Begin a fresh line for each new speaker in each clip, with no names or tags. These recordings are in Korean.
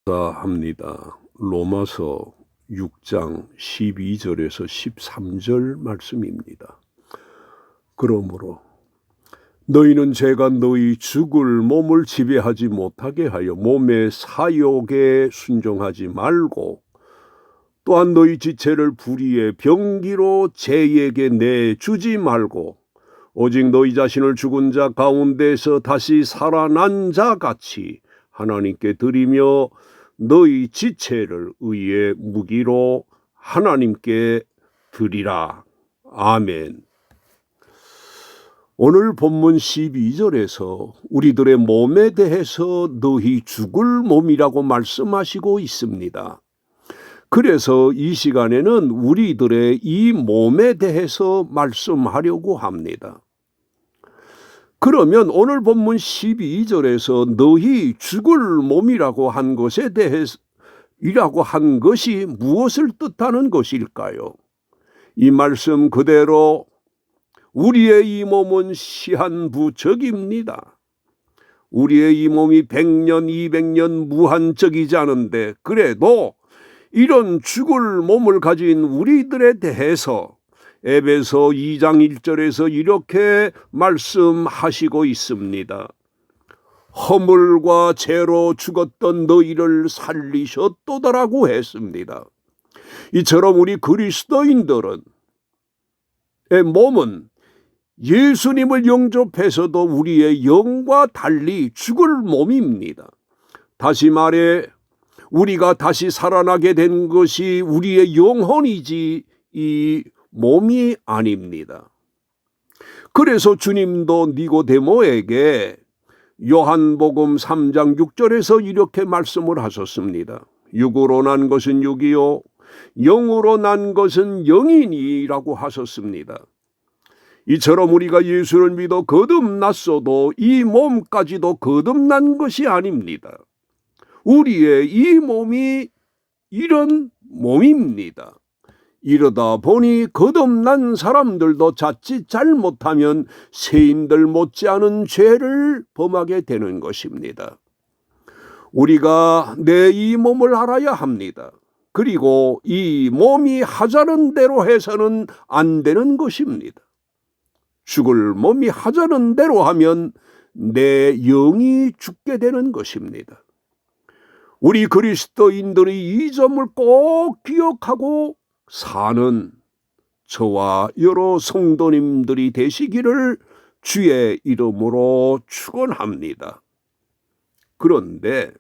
합니다. 로마서 6장 12절에서 13절 말씀입니다. 그러므로 너희는 제가 너희 죽을 몸을 지배하지 못하게 하여 몸의 사욕에 순종하지 말고, 또한 너희 지체를 불의의 병기로 죄에게 내주지 말고, 오직 너희 자신을 죽은 자 가운데서 다시 살아난 자 같이 하나님께 드리며 너희 지체를 의의 무기로 하나님께 드리라. 아멘. 오늘 본문 12절에서 우리들의 몸에 대해서 너희 죽을 몸이라고 말씀하시고 있습니다. 그래서 이 시간에는 우리들의 이 몸에 대해서 말씀하려고 합니다. 그러면 오늘 본문 12절에서 너희 죽을 몸이라고 한 것에 대해서 이라고 한 것이 무엇을 뜻하는 것일까요? 이 말씀 그대로 우리의 이 몸은 시한부적입니다. 우리의 이 몸이 100년, 200년 무한적이지 않은데, 그래도 이런 죽을 몸을 가진 우리들에 대해서 에베소 2장 1절에서 이렇게 말씀하시고 있습니다. 허물과 죄로 죽었던 너희를 살리셨도다라고 했습니다. 이처럼 우리 그리스도인들은 몸은 예수님을 영접해서도 우리의 영과 달리 죽을 몸입니다. 다시 말해 우리가 다시 살아나게 된 것이 우리의 영혼이지 이 몸이 아닙니다. 그래서 주님도 니고데모에게 요한복음 3장 6절에서 이렇게 말씀을 하셨습니다. 육으로 난 것은 육이요 영으로 난 것은 영이니라고 하셨습니다. 이처럼 우리가 예수를 믿어 거듭났어도 이 몸까지도 거듭난 것이 아닙니다. 우리의 이 몸이 이런 몸입니다. 이러다 보니 거듭난 사람들도 자칫 잘못하면 세인들 못지않은 죄를 범하게 되는 것입니다. 우리가 내 이 몸을 알아야 합니다. 그리고 이 몸이 하자는 대로 해서는 안 되는 것입니다. 죽을 몸이 하자는 대로 하면 내 영이 죽게 되는 것입니다. 우리 그리스도인들이 이 점을 꼭 기억하고 사는 저와 여러 성도님들이 되시기를 주의 이름으로 축원합니다. 그런데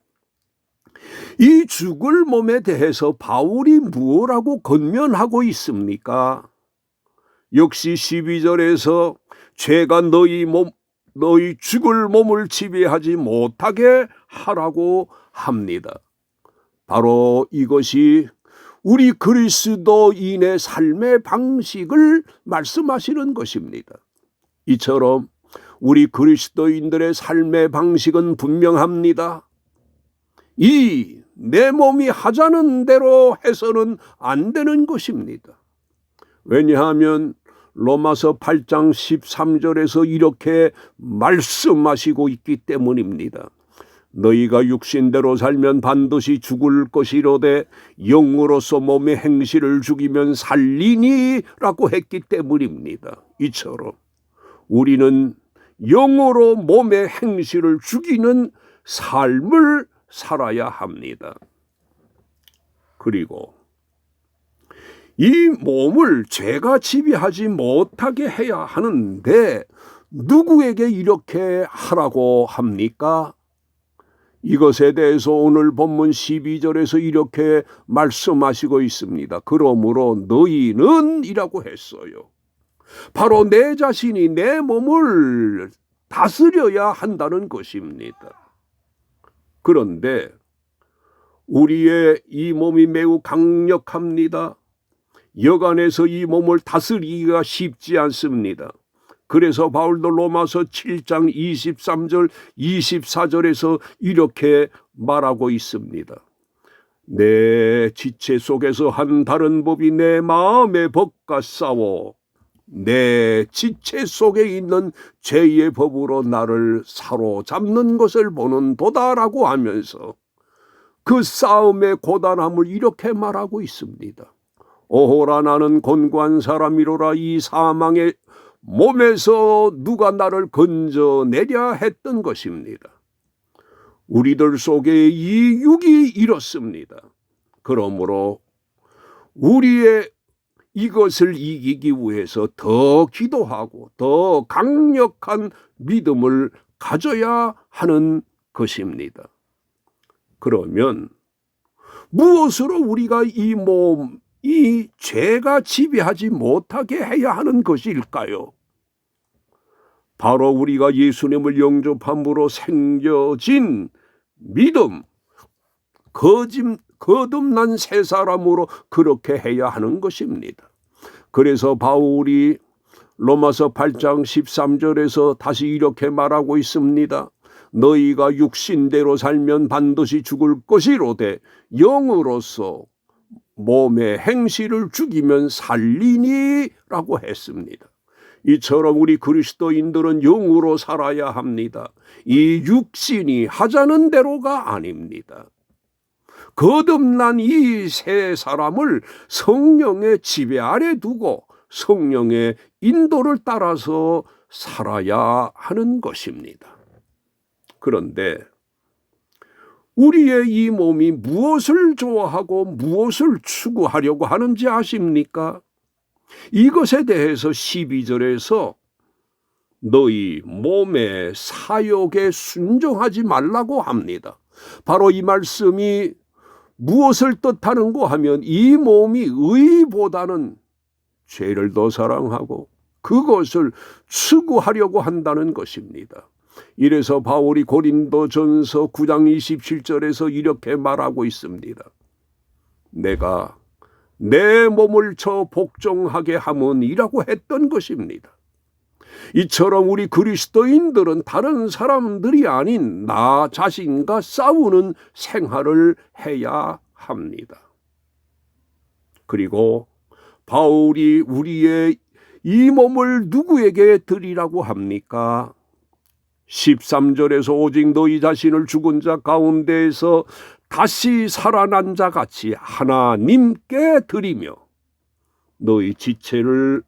이 죽을 몸에 대해서 바울이 무엇라고 권면하고 있습니까? 역시 12절에서 죄가 너희 죽을 몸을 지배하지 못하게 하라고 합니다. 바로 이것이 우리 그리스도인의 삶의 방식을 말씀하시는 것입니다. 이처럼 우리 그리스도인들의 삶의 방식은 분명합니다. 이 내 몸이 하자는 대로 해서는 안 되는 것입니다. 왜냐하면 로마서 8장 13절에서 이렇게 말씀하시고 있기 때문입니다. 너희가 육신대로 살면 반드시 죽을 것이로되 영으로서 몸의 행실을 죽이면 살리니라고 했기 때문입니다. 이처럼 우리는 영으로 몸의 행실을 죽이는 삶을 살아야 합니다. 그리고 이 몸을 죄가 지배하지 못하게 해야 하는데 누구에게 이렇게 하라고 합니까? 이것에 대해서 오늘 본문 12절에서 이렇게 말씀하시고 있습니다. 그러므로 너희는 이라고 했어요. 바로 내 자신이 내 몸을 다스려야 한다는 것입니다. 그런데 우리의 이 몸이 매우 강력합니다. 여간에서 이 몸을 다스리기가 쉽지 않습니다. 그래서 바울도 로마서 7장 23절 24절에서 이렇게 말하고 있습니다. 내 지체 속에서 한 다른 법이 내 마음의 법과 싸워 내 지체 속에 있는 죄의 법으로 나를 사로잡는 것을 보는 도다라고 하면서 그 싸움의 고단함을 이렇게 말하고 있습니다. 오호라 나는 곤고한 사람이로라. 이 사망의 몸에서 누가 나를 건져내랴 했던 것입니다. 우리들 속에 이 육이 이렇습니다. 그러므로 우리의 이것을 이기기 위해서 더 기도하고 더 강력한 믿음을 가져야 하는 것입니다. 그러면 무엇으로 우리가 이 몸, 이 죄가 지배하지 못하게 해야 하는 것일까요? 바로 우리가 예수님을 영접함으로 생겨진 믿음, 거듭난 새 사람으로 그렇게 해야 하는 것입니다. 그래서 바울이 로마서 8장 13절에서 다시 이렇게 말하고 있습니다. 너희가 육신대로 살면 반드시 죽을 것이로되 영으로서 몸의 행실을 죽이면 살리니 라고 했습니다. 이처럼 우리 그리스도인들은 영으로 살아야 합니다. 이 육신이 하자는 대로가 아닙니다. 거듭난 이 새 사람을 성령의 지배 아래 두고 성령의 인도를 따라서 살아야 하는 것입니다. 그런데 우리의 이 몸이 무엇을 좋아하고 무엇을 추구하려고 하는지 아십니까? 이것에 대해서 12절에서 너희 몸의 사욕에 순종하지 말라고 합니다. 바로 이 말씀이 무엇을 뜻하는고 하면 이 몸이 의보다는 죄를 더 사랑하고 그것을 추구하려고 한다는 것입니다. 이래서 바울이 고린도전서 9장 27절에서 이렇게 말하고 있습니다. 내가 내 몸을 저 복종하게 함은이라고 했던 것입니다. 이처럼 우리 그리스도인들은 다른 사람들이 아닌 나 자신과 싸우는 생활을 해야 합니다. 그리고 바울이 우리의 이 몸을 누구에게 드리라고 합니까? 13절에서 오직 너희 자신을 죽은 자 가운데에서 다시 살아난 자 같이 하나님께 드리며 너희 지체를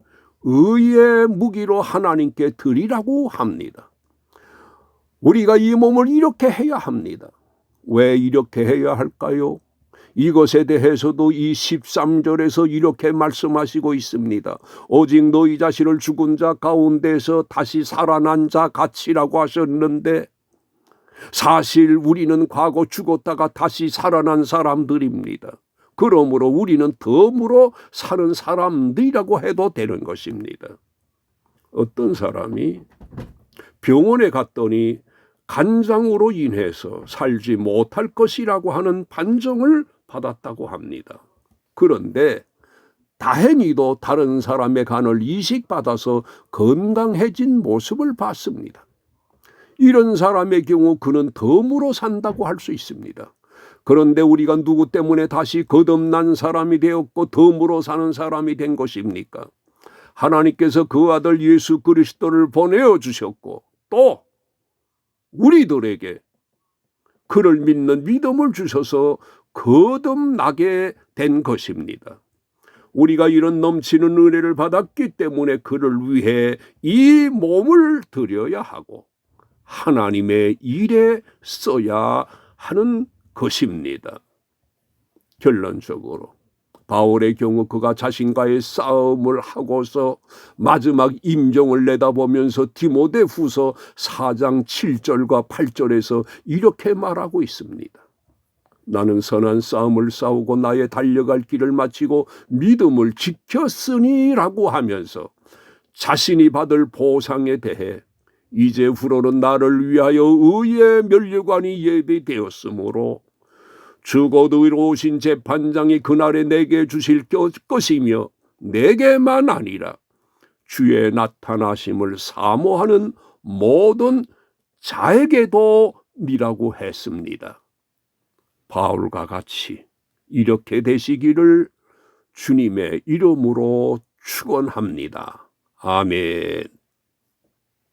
의의 무기로 하나님께 드리라고 합니다. 우리가 이 몸을 이렇게 해야 합니다. 왜 이렇게 해야 할까요? 이것에 대해서도 이 13절에서 이렇게 말씀하시고 있습니다. 오직 너희 자신을 죽은 자 가운데서 다시 살아난 자 같이라고 하셨는데 사실 우리는 과거 죽었다가 다시 살아난 사람들입니다. 그러므로 우리는 덤으로 사는 사람들이라고 해도 되는 것입니다. 어떤 사람이 병원에 갔더니 간장으로 인해서 살지 못할 것이라고 하는 판정을 받았다고 합니다. 그런데 다행히도 다른 사람의 간을 이식받아서 건강해진 모습을 봤습니다. 이런 사람의 경우 그는 덤으로 산다고 할 수 있습니다. 그런데 우리가 누구 때문에 다시 거듭난 사람이 되었고 덤으로 사는 사람이 된 것입니까? 하나님께서 그 아들 예수 그리스도를 보내어 주셨고 또 우리들에게 그를 믿는 믿음을 주셔서 거듭나게 된 것입니다. 우리가 이런 넘치는 은혜를 받았기 때문에 그를 위해 이 몸을 드려야 하고 하나님의 일에 써야 하는 것입니다. 결론적으로 바울의 경우 그가 자신과의 싸움을 하고서 마지막 임종을 내다보면서 디모데후서 4장 7절과 8절에서 이렇게 말하고 있습니다. 나는 선한 싸움을 싸우고 나의 달려갈 길을 마치고 믿음을 지켰으니라고 하면서 자신이 받을 보상에 대해 이제후로는 나를 위하여 의의 면류관이 예비되었으므로 주곧 의로우신 재판장이 그날에 내게 주실 것이며 내게만 아니라 주의 나타나심을 사모하는 모든 자에게도 니라고 했습니다. 바울과 같이 이렇게 되시기를 주님의 이름으로 축원합니다. 아멘.